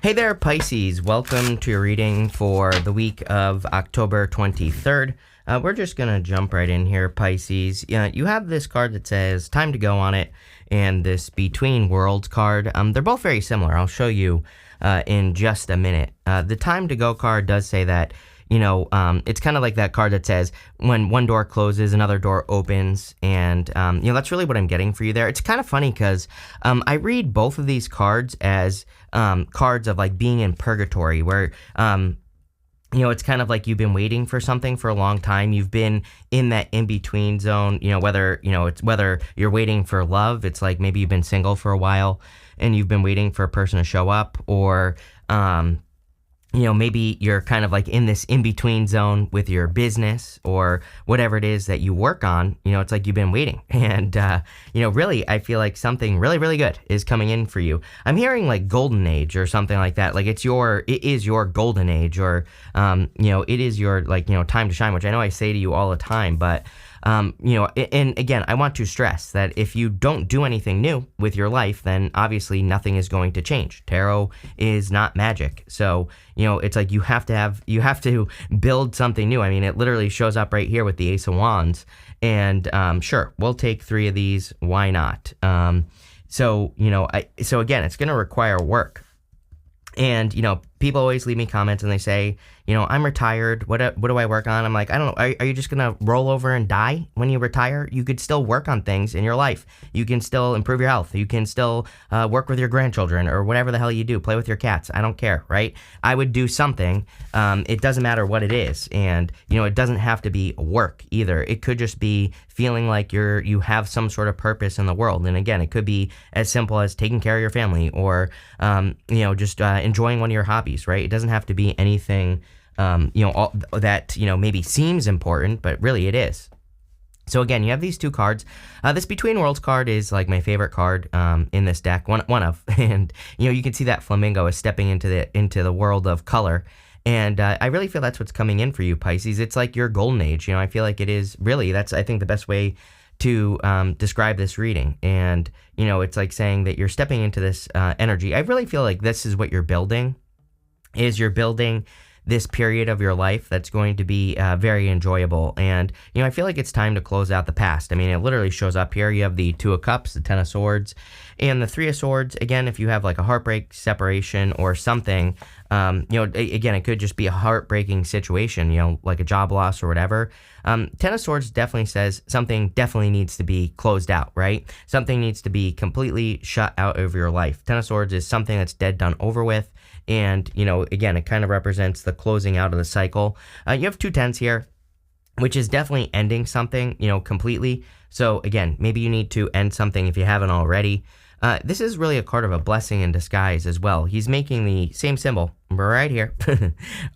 Hey there, Pisces. Welcome to your reading for the week of October 23rd. We're just going to jump right in here, Pisces. You have this card that says time to go on it, and this between worlds card. They're both very similar. I'll show you in just a minute. The time to go card does say that, it's kind of like that card that says when one door closes, another door opens. And, that's really what I'm getting for you there. It's kind of funny because I read both of these cards as cards of like being in purgatory where, it's kind of like you've been waiting for something for a long time. You've been in that in-between zone, whether you're waiting for love. It's like maybe you've been single for a while and you've been waiting for a person to show up, or, maybe you're kind of like in this in-between zone with your business or whatever it is that you work on. It's like you've been waiting. And, really, I feel like something really, really good is coming in for you. I'm hearing like golden age or something like that. Like it is your golden age, or, it is your time to shine, which I know I say to you all the time, but and again, I want to stress that if you don't do anything new with your life, then obviously nothing is going to change. Tarot is not magic. So, it's like you have to build something new. I mean, it literally shows up right here with the Ace of Wands. And sure, we'll take 3 of these. Why not? So again, it's going to require work. And, people always leave me comments and they say, I'm retired. What do I work on? I'm like, I don't know. Are you just going to roll over and die when you retire? You could still work on things in your life. You can still improve your health. You can still work with your grandchildren or whatever the hell you do. Play with your cats. I don't care, right? I would do something. It doesn't matter what it is. And, it doesn't have to be work either. It could just be feeling like you have some sort of purpose in the world. And again, it could be as simple as taking care of your family or, just enjoying one of your hobbies, right? It doesn't have to be anything, all that, maybe seems important, but really it is. So again, you have these 2 cards. This Between Worlds card is like my favorite card in this deck, one of, and you can see that flamingo is stepping into the world of color. And I really feel that's what's coming in for you, Pisces. It's like your golden age. I feel like it is really, that's, I think, the best way to describe this reading. And, it's like saying that you're stepping into this energy. I really feel like this is what you're building, you're building this period of your life that's going to be very enjoyable. And, I feel like it's time to close out the past. I mean, it literally shows up here. You have the 2 of Cups, the 10 of Swords, and the 3 of Swords. Again, if you have like a heartbreak, separation, or something, again, it could just be a heartbreaking situation, like a job loss or whatever. 10 of Swords definitely says something definitely needs to be closed out, right? Something needs to be completely shut out of your life. 10 of Swords is something that's dead, done, over with. And, again, it kind of represents the closing out of the cycle. You have 2 10s here, which is definitely ending something, completely. So, again, maybe you need to end something if you haven't already. This is really a card of a blessing in disguise as well. He's making the same symbol right here,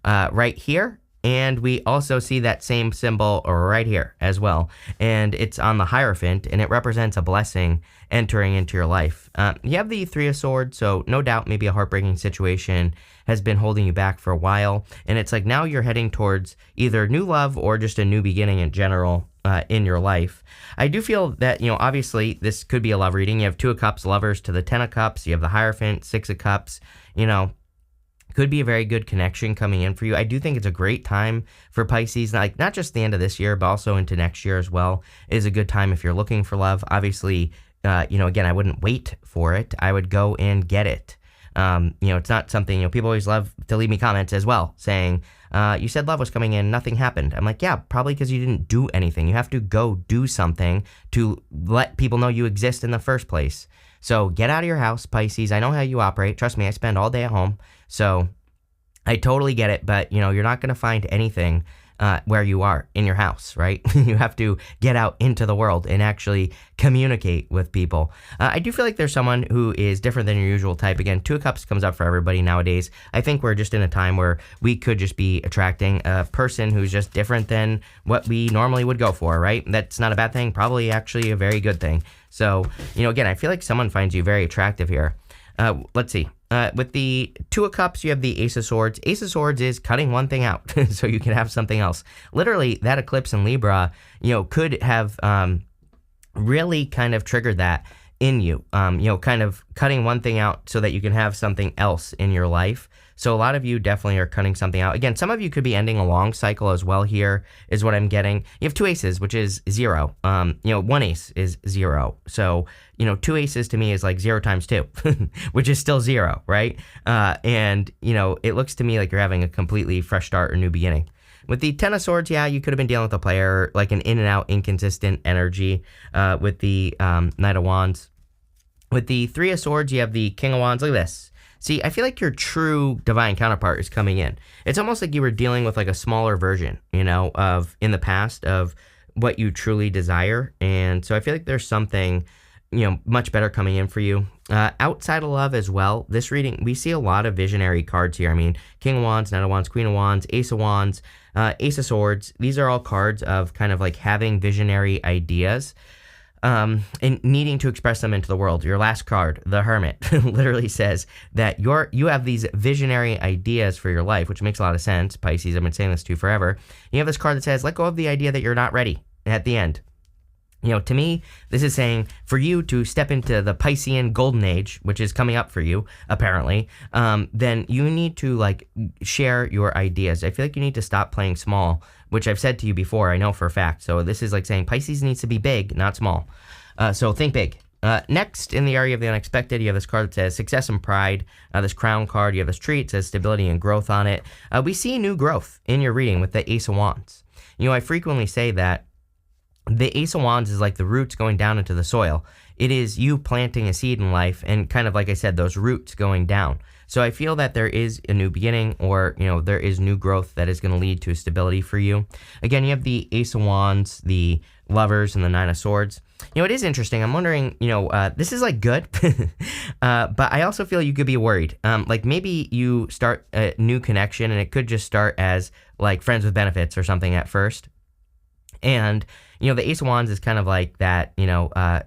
right here. And we also see that same symbol right here as well. And it's on the Hierophant, and it represents a blessing entering into your life. You have the 3 of Swords, so no doubt maybe a heartbreaking situation has been holding you back for a while. And it's like now you're heading towards either new love or just a new beginning in general in your life. I do feel that, obviously this could be a love reading. You have 2 of Cups, Lovers, to the 10 of Cups. You have the Hierophant, 6 of Cups, could be a very good connection coming in for you. I do think it's a great time for Pisces, like not just the end of this year, but also into next year as well. It is a good time if you're looking for love. Obviously, again, I wouldn't wait for it. I would go and get it. It's not something, people always love to leave me comments as well saying, you said love was coming in, nothing happened. I'm like, yeah, probably because you didn't do anything. You have to go do something to let people know you exist in the first place. So get out of your house, Pisces. I know how you operate. Trust me, I spend all day at home. So I totally get it, but you're not going to find anything where you are in your house, right? You have to get out into the world and actually communicate with people. I do feel like there's someone who is different than your usual type. Again, 2 of Cups comes up for everybody nowadays. I think we're just in a time where we could just be attracting a person who's just different than what we normally would go for, right? That's not a bad thing, probably actually a very good thing. So, again, I feel like someone finds you very attractive here. Let's see. With the 2 of Cups, you have the Ace of Swords. Ace of Swords is cutting one thing out so you can have something else. Literally, that eclipse in Libra, could have really kind of triggered that. in you, kind of cutting one thing out so that you can have something else in your life. So a lot of you definitely are cutting something out. Again, some of you could be ending a long cycle as well here, is what I'm getting. You have 2 aces, which is 0. 1 ace is 0. So, 2 aces to me is like 0 times 2, which is still 0, right? And it looks to me like you're having a completely fresh start or new beginning. With the Ten of Swords, yeah, you could have been dealing with a player, like an in and out, inconsistent energy with the Knight of Wands. With the Three of Swords, you have the King of Wands. Look at this. See, I feel like your true divine counterpart is coming in. It's almost like you were dealing with like a smaller version, of in the past of what you truly desire. And so I feel like there's something, much better coming in for you. Outside of love as well, this reading, we see a lot of visionary cards here. I mean, King of Wands, Knight of Wands, Queen of Wands, Ace of Wands, Ace of Swords. These are all cards of kind of like having visionary ideas. And needing to express them into the world. Your last card, the Hermit, literally says that you have these visionary ideas for your life, which makes a lot of sense. Pisces, I've been saying this to you forever. You have this card that says, let go of the idea that you're not ready at the end. To me, this is saying for you to step into the Piscean golden age, which is coming up for you, apparently, then you need to share your ideas. I feel like you need to stop playing small, which I've said to you before, I know for a fact. So this is like saying Pisces needs to be big, not small. So think big. Next, in the area of the unexpected, you have this card that says success and pride. This crown card, you have this tree, it says stability and growth on it. We see new growth in your reading with the Ace of Wands. I frequently say that the Ace of Wands is like the roots going down into the soil. It is you planting a seed in life and kind of like I said, those roots going down. So I feel that there is a new beginning or, there is new growth that is going to lead to stability for you. Again, you have the Ace of Wands, the Lovers, and the Nine of Swords. It is interesting. I'm wondering, this is like good, but I also feel you could be worried. Like maybe you start a new connection and it could just start as like friends with benefits or something at first. And, the Ace of Wands is kind of like that,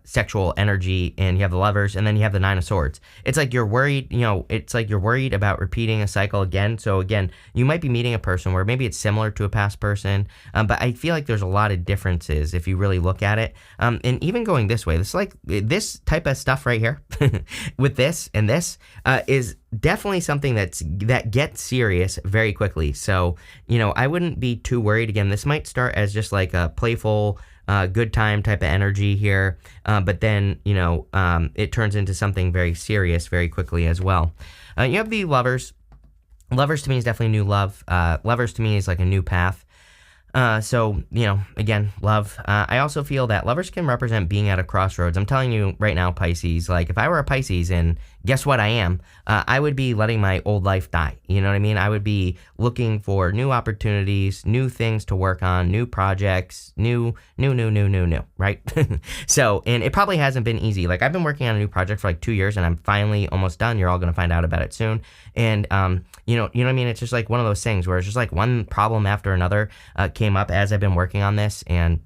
sexual energy, and you have the Lovers, and then you have the Nine of Swords. It's like you're worried, it's like you're worried about repeating a cycle again. So again, you might be meeting a person where maybe it's similar to a past person, but I feel like there's a lot of differences if you really look at it. And even going this way, this type of stuff right here with this and this is definitely something that gets serious very quickly. So, I wouldn't be too worried. Again, this might start as just like a playful, good time type of energy here. But then, it turns into something very serious very quickly as well. You have the Lovers. Lovers to me is definitely new love. Lovers to me is like a new path. So, again, love. I also feel that lovers can represent being at a crossroads. I'm telling you right now, Pisces, like if I were a Pisces, and guess what I am, I would be letting my old life die. You know what I mean? I would be looking for new opportunities, new things to work on, new projects, new, right? So, and it probably hasn't been easy. Like I've been working on a new project for like 2 years and I'm finally almost done. You're all going to find out about it soon. And, you know what I mean? It's just like one of those things where it's just like one problem after another came up as I've been working on this. And,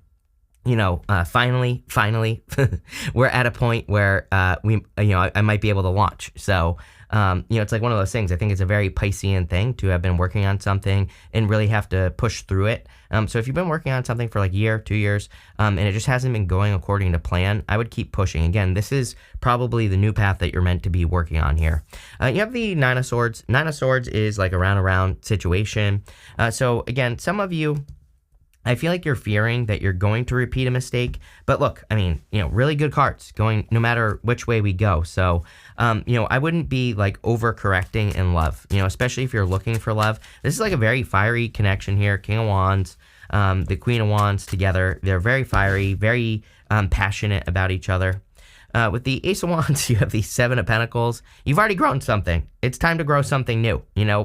finally, we're at a point where I might be able to launch. So, it's like one of those things. I think it's a very Piscean thing to have been working on something and really have to push through it. So if you've been working on something for like a year, 2 years, and it just hasn't been going according to plan, I would keep pushing. Again, this is probably the new path that you're meant to be working on here. You have the Nine of Swords. Nine of Swords is like a round situation. So again, some of you, I feel like you're fearing that you're going to repeat a mistake. But look, I mean, really good cards going no matter which way we go. So, I wouldn't be like overcorrecting in love, especially if you're looking for love. This is like a very fiery connection here. King of Wands, the Queen of Wands together. They're very fiery, very passionate about each other. With the Ace of Wands, you have the Seven of Pentacles. You've already grown something. It's time to grow something new.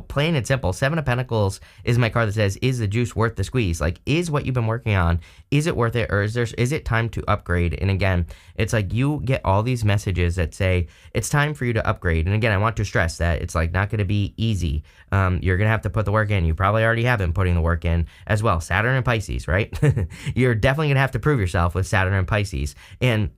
Plain and simple. Seven of Pentacles is my card that says, is the juice worth the squeeze? Like, is what you've been working on, is it worth it? Or is it time to upgrade? And again, it's like you get all these messages that say, it's time for you to upgrade. And again, I want to stress that it's like not going to be easy. You're going to have to put the work in. You probably already have been putting the work in as well. Saturn and Pisces, right? You're definitely going to have to prove yourself with Saturn and Pisces. And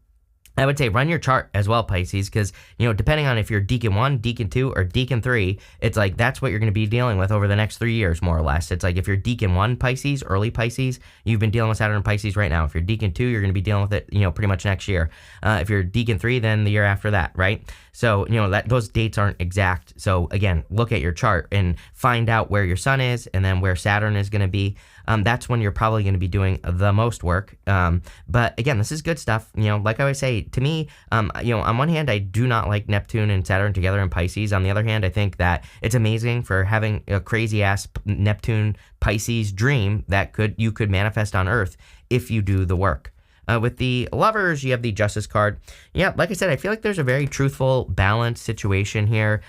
I would say run your chart as well, Pisces, because, depending on if you're Deacon 1, Deacon 2, or Deacon 3, it's like that's what you're going to be dealing with over the next 3 years, more or less. It's like if you're Deacon 1 Pisces, early Pisces, you've been dealing with Saturn and Pisces right now. If you're Deacon 2, you're going to be dealing with it, pretty much next year. If you're Deacon 3, then the year after that, right? So, those dates aren't exact. So, again, look at your chart and find out where your sun is and then where Saturn is going to be. That's when you're probably going to be doing the most work. But again, this is good stuff. Like I always say, to me, on one hand, I do not like Neptune and Saturn together in Pisces. On the other hand, I think that it's amazing for having a crazy ass Neptune Pisces dream that you could manifest on Earth if you do the work. With the Lovers, you have the Justice card. Yeah, like I said, I feel like there's a very truthful, balanced situation here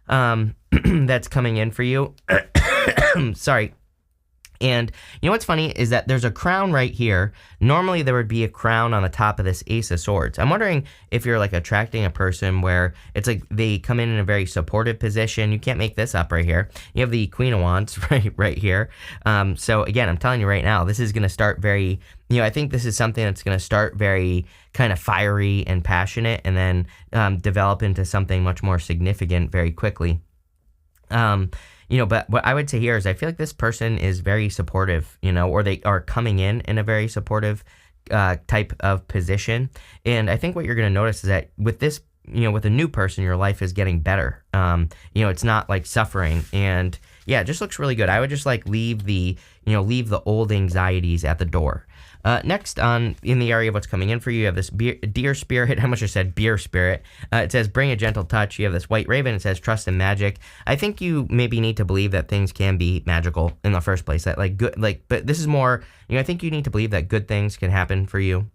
that's coming in for you. Sorry. And what's funny is that there's a crown right here. Normally there would be a crown on the top of this Ace of Swords. I'm wondering if you're like attracting a person where it's like they come in a very supportive position. You can't make this up right here. You have the Queen of Wands right here. So again, I'm telling you right now, this is going to start very, I think this is something that's going to start very kind of fiery and passionate and then develop into something much more significant very quickly. But what I would say here is I feel like this person is very supportive, or they are coming in a very supportive type of position. And I think what you're going to notice is that with this, with a new person, your life is getting better. It's not like suffering. And yeah, it just looks really good. I would just like leave the old anxieties at the door. Next in the area of what's coming in for you, you have this deer spirit. I almost just said beer spirit. It says bring a gentle touch. You have this white raven. It says trust in magic. I think you maybe need to believe that things can be magical in the first place. That but this is more, I think you need to believe that good things can happen for you.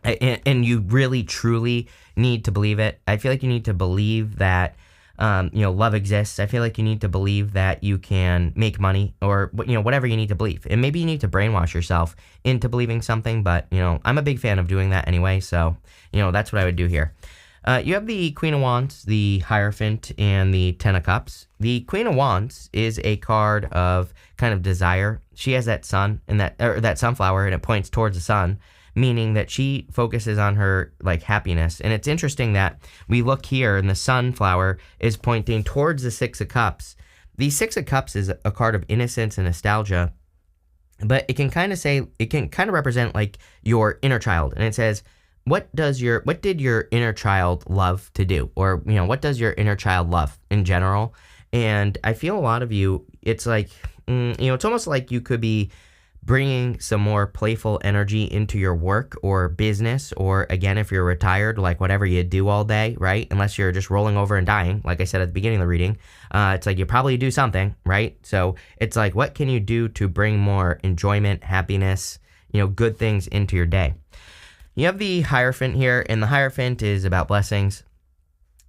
And you really, truly need to believe it. I feel like you need to believe that love exists. I feel like you need to believe that you can make money or, whatever you need to believe. And maybe you need to brainwash yourself into believing something, but, I'm a big fan of doing that anyway. So, that's what I would do here. You have the Queen of Wands, the Hierophant, and the Ten of Cups. The Queen of Wands is a card of kind of desire. She has that sun and that sunflower, and it points towards the sun, meaning that she focuses on her like happiness. And it's interesting that we look here and the sunflower is pointing towards the Six of Cups. The Six of Cups is a card of innocence and nostalgia, but it can kind of represent like your inner child. And it says, what did your inner child love to do? Or, what does your inner child love in general? And I feel a lot of you, it's like, it's almost like you could be bringing some more playful energy into your work or business, or again, if you're retired, like whatever you do all day, right? Unless you're just rolling over and dying, like I said at the beginning of the reading, it's like you probably do something, right? So it's like, what can you do to bring more enjoyment, happiness, good things into your day? You have the Hierophant here, and the Hierophant is about blessings.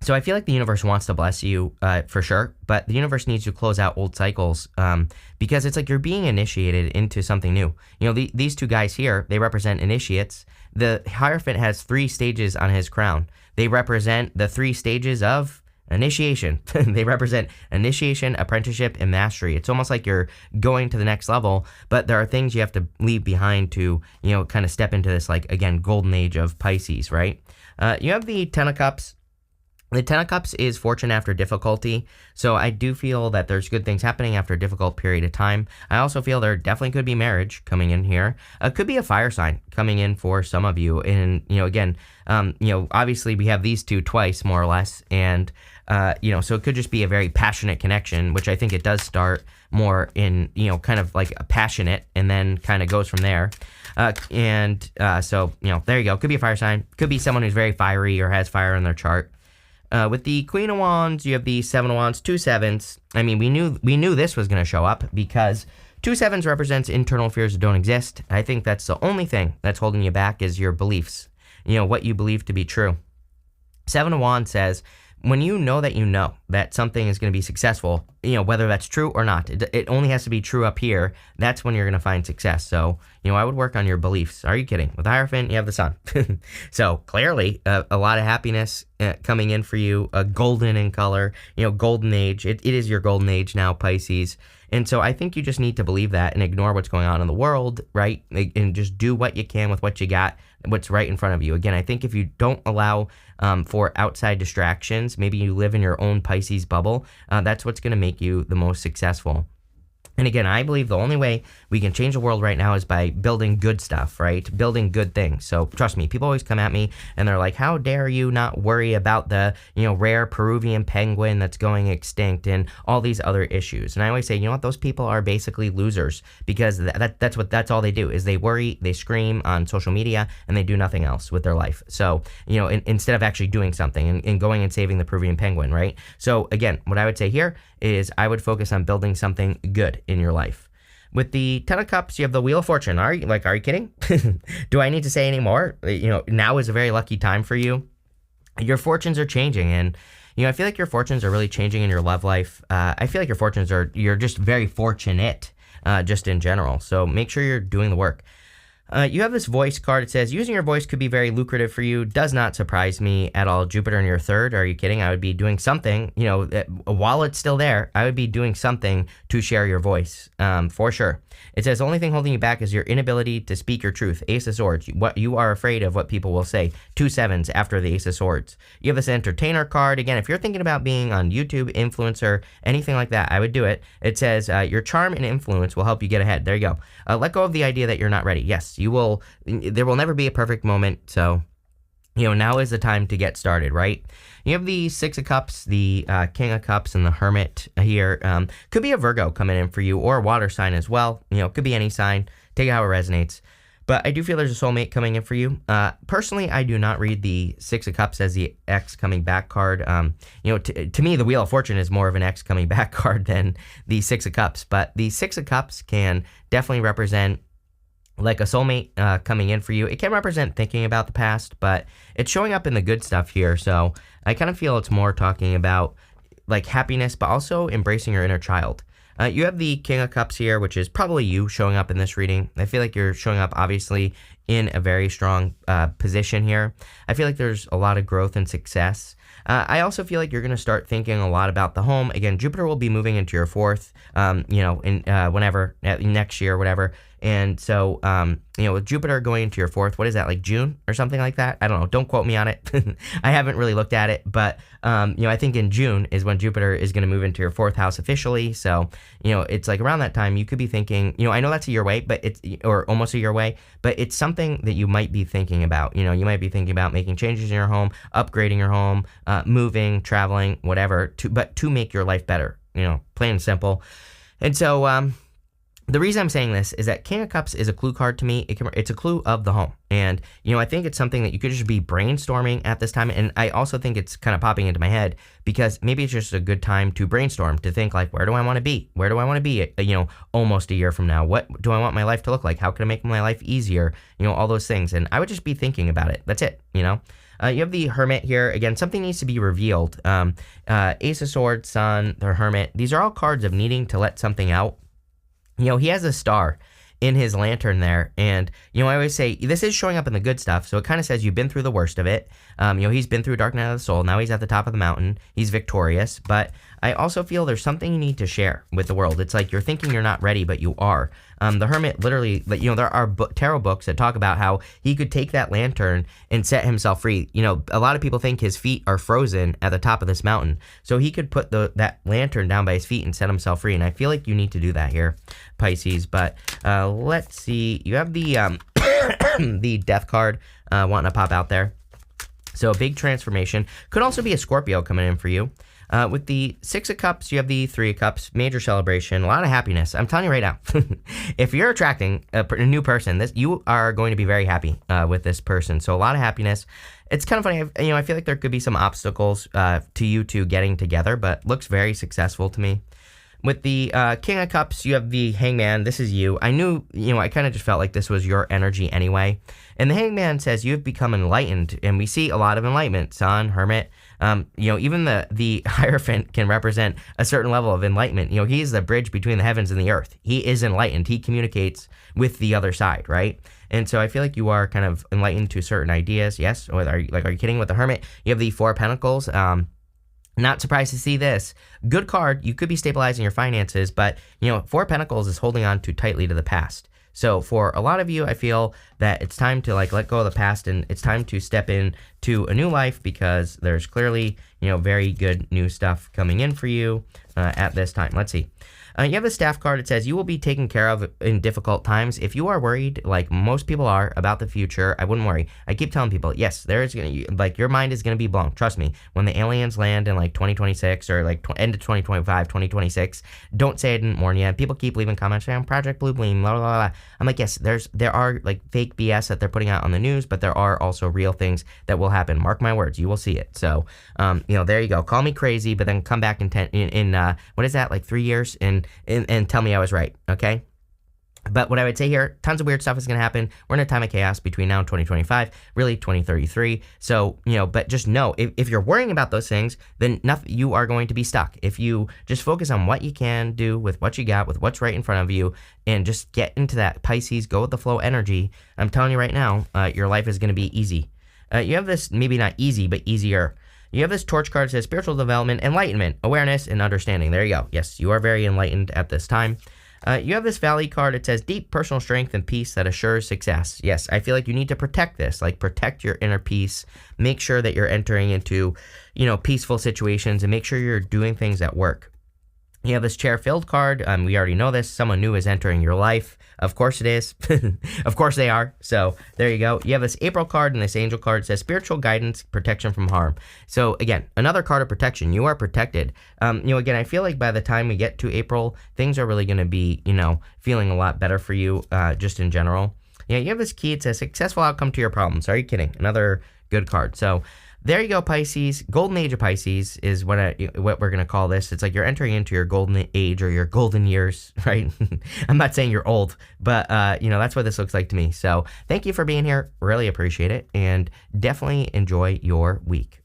So I feel like the universe wants to bless you for sure, but the universe needs to close out old cycles because it's like you're being initiated into something new. These two guys here, they represent initiates. The Hierophant has 3 stages on his crown. They represent the 3 stages of initiation. They represent initiation, apprenticeship, and mastery. It's almost like you're going to the next level, but there are things you have to leave behind to, kind of step into this, like, again, golden age of Pisces, right? You have the Ten of Cups. The Ten of Cups is fortune after difficulty, so I do feel that there's good things happening after a difficult period of time. I also feel there definitely could be marriage coming in here. Could be a fire sign coming in for some of you, and again, obviously we have these two twice more or less, and so it could just be a very passionate connection, which I think it does start more in kind of like a passionate, and then kind of goes from there. So there you go. Could be a fire sign. Could be someone who's very fiery or has fire in their chart. With the Queen of Wands, you have the Seven of Wands, 2 sevens. I mean, we knew this was going to show up because 2 sevens represents internal fears that don't exist. I think that's the only thing that's holding you back is your beliefs, what you believe to be true. 7 of Wands says, when you know that something is going to be successful, whether that's true or not, it only has to be true up here. That's when you're going to find success. So, I would work on your beliefs. Are you kidding? With the Hierophant, you have the sun. So clearly, a lot of happiness coming in for you, golden in color, golden age. It is your golden age now, Pisces. And so I think you just need to believe that and ignore what's going on in the world, right? And just do what you can with what you got, what's right in front of you. Again, I think if you don't allow for outside distractions, maybe you live in your own Pisces bubble, that's what's going to make you the most successful. And again, I believe the only way we can change the world right now is by building good stuff, right? Building good things. So trust me, people always come at me and they're like, how dare you not worry about the, rare Peruvian penguin that's going extinct and all these other issues. And I always say, you know what? Those people are basically losers because that's all they do is they worry, they scream on social media, and they do nothing else with their life. So, instead of actually doing something and going and saving the Peruvian penguin, right? So again, what I would say here is I would focus on building something good in your life. With the Ten of Cups, you have the Wheel of Fortune. Are you kidding? Do I need to say any more? Now is a very lucky time for you. Your fortunes are changing, and I feel like your fortunes are really changing in your love life. I feel like you're just very fortunate, just in general. So make sure you're doing the work. You have this voice card. It says, using your voice could be very lucrative for you. Does not surprise me at all. Jupiter in your third. Are you kidding? I would be doing something, while it's still there, I would be doing something to share your voice, for sure. It says, the only thing holding you back is your inability to speak your truth. Ace of Swords. What you are afraid of what people will say. 2 sevens after the Ace of Swords. You have this entertainer card. Again, if you're thinking about being on YouTube, influencer, anything like that, I would do it. It says, your charm and influence will help you get ahead. There you go. Let go of the idea that you're not ready. Yes, there will never be a perfect moment. So, now is the time to get started, right? You have the Six of Cups, the King of Cups, and the Hermit here. Could be a Virgo coming in for you, or a water sign as well. Could be any sign. Take it how it resonates. But I do feel there's a soulmate coming in for you. Personally, I do not read the Six of Cups as the ex coming back card. To me, the Wheel of Fortune is more of an ex coming back card than the Six of Cups. But the Six of Cups can definitely represent like a soulmate coming in for you. It can represent thinking about the past, but it's showing up in the good stuff here. So I kind of feel it's more talking about like happiness, but also embracing your inner child. You have the King of Cups here, which is probably you showing up in this reading. I feel like you're showing up obviously in a very strong position here. I feel like there's a lot of growth and success. I also feel like you're going to start thinking a lot about the home. Again, Jupiter will be moving into your fourth, whenever, next year or whatever. And so, with Jupiter going into your fourth, what is that, like June or something like that? I don't know. Don't quote me on it. I haven't really looked at it, but, I think in June is when Jupiter is going to move into your fourth house officially. So, it's like around that time you could be thinking, I know that's a year away, but or almost a year away, but it's something that you might be thinking about. You might be thinking about making changes in your home, upgrading your home, moving, traveling, whatever, to make your life better, plain and simple. And so, the reason I'm saying this is that King of Cups is a clue card to me. It's a clue of the home. And, I think it's something that you could just be brainstorming at this time. And I also think it's kind of popping into my head because maybe it's just a good time to brainstorm, to think like, where do I want to be? Where do I want to be, almost a year from now? What do I want my life to look like? How can I make my life easier? All those things. And I would just be thinking about it. That's it, You have the Hermit here. Again, something needs to be revealed. Ace of Swords, Sun, the Hermit. These are all cards of needing to let something out. He has a star in his lantern there. And, I always say this is showing up in the good stuff. So it kind of says you've been through the worst of it. He's been through dark night of the soul. Now he's at the top of the mountain. He's victorious. But I also feel there's something you need to share with the world. It's like you're thinking you're not ready, but you are. The Hermit literally, there are tarot books that talk about how he could take that lantern and set himself free. A lot of people think his feet are frozen at the top of this mountain. So he could put that lantern down by his feet and set himself free. And I feel like you need to do that here, Pisces. But let's see. You have the the Death card wanting to pop out there. So a big transformation. Could also be a Scorpio coming in for you. With the Six of Cups, you have the Three of Cups, major celebration, a lot of happiness. I'm telling you right now, if you're attracting a new person, you are going to be very happy with this person. So a lot of happiness. It's kind of funny, I feel like there could be some obstacles to you two getting together, but looks very successful to me. With the King of Cups, you have the Hangman. This is you. I knew, I kind of just felt like this was your energy anyway. And the Hangman says you have become enlightened, and we see a lot of enlightenment. Sun, Hermit, even the Hierophant can represent a certain level of enlightenment. He's the bridge between the heavens and the earth. He is enlightened. He communicates with the other side, right? And so I feel like you are kind of enlightened to certain ideas. Yes. Or are you kidding? With the Hermit, you have the Four of Pentacles. Not surprised to see this. Good card. You could be stabilizing your finances, but, Four of Pentacles is holding on too tightly to the past. So for a lot of you, I feel that it's time to let go of the past, and it's time to step into a new life, because there's clearly, very good new stuff coming in for you at this time. Let's see. You have the Staff card. It says you will be taken care of in difficult times. If you are worried, like most people are, about the future, I wouldn't worry. I keep telling people, yes, there's your mind is gonna be blown. Trust me. When the aliens land in 2026 or end of 2025, 2026, don't say I didn't warn you. People keep leaving comments saying Project Blue Beam, blah blah blah. I'm like, yes, there are fake BS that they're putting out on the news, but there are also real things that will happen. Mark my words, you will see it. So, there you go. Call me crazy, but then come back in what is that, 3 years and tell me I was right, okay? But what I would say here, tons of weird stuff is going to happen. We're in a time of chaos between now and 2025, really 2033. So, but just know, if you're worrying about those things, then you are going to be stuck. If you just focus on what you can do with what you got, with what's right in front of you, and just get into that Pisces, go with the flow energy, I'm telling you right now, your life is going to be easy. You have this, maybe not easy, but easier. You have this Torch card that says spiritual development, enlightenment, awareness, and understanding. There you go. Yes, you are very enlightened at this time. You have this Valley card. It says deep personal strength and peace that assures success. Yes, I feel like you need to protect this, protect your inner peace. Make sure that you're entering into, peaceful situations, and make sure you're doing things that work. You have this Chair-Filled card. We already know this. Someone new is entering your life. Of course it is. Of course they are. So there you go. You have this April card, and this Angel card says spiritual guidance, protection from harm. So again, another card of protection. You are protected. Again, I feel like by the time we get to April, things are really going to be, feeling a lot better for you, just in general. Yeah, you have this key. It says successful outcome to your problems. Are you kidding? Another good card. So there you go, Pisces. Golden Age of Pisces is what we're going to call this. It's like you're entering into your golden age, or your golden years, right? I'm not saying you're old, but, that's what this looks like to me. So thank you for being here. Really appreciate it. And definitely enjoy your week.